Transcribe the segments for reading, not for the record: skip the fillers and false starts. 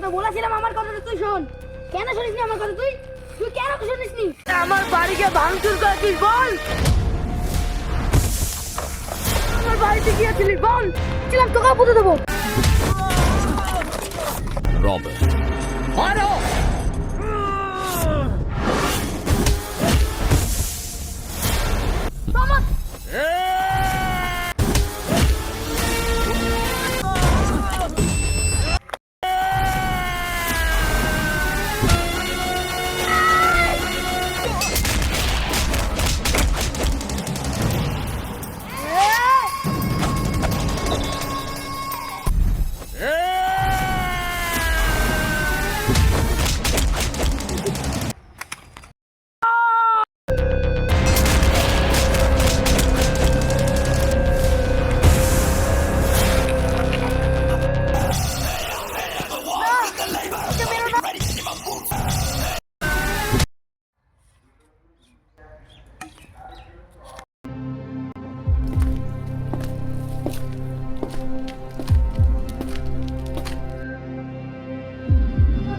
তো বলেছিলাম আমার কথাটা তুই শোন। কেন শুনিসনি আমার কথা? তুই তুই কেন শুনিসনি? আমার বাড়িকে ভাঙচুর করেছিস বল। আমার বাড়িতে গিয়েছিলি বল। ছিলাম তোকে পুঁতে দেবো। রবার্ট মারো।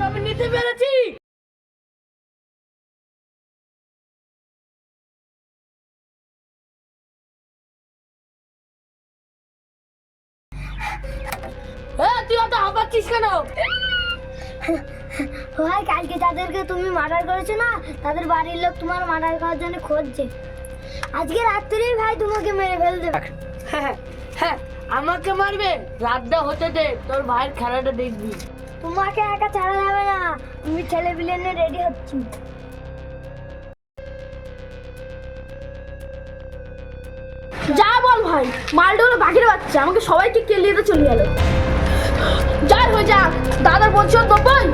আমি নিতে পেরেছি। তুই অত হাঁপাচ্ছিস কেন? ভাই কালকে যাদেরকে তুমি মার্ডার করেছো না, তাদের বাড়ির লোক তোমার মার্ডার করার জন্য খুঁজছে। আজকে রাত্রেই ভাই তোমাকে মেরে ফেলবে। হ্যাঁ, আমাকে মারবে? রাতটা হতে দে, তোর ভাইয়ের খেলাটা দেখবি। তোমাকে একা ছাড়া যাবে না, আমি ছেলে পিলে নিয়ে রেডি হচ্ছি। যা বল ভাই, মালটা হলো বাঘের বাচ্চা, আমাকে সবাইকে কেলিয়ে দিয়ে চলে গেল। যাই হয়ে যাক, দাদার বলছো 90।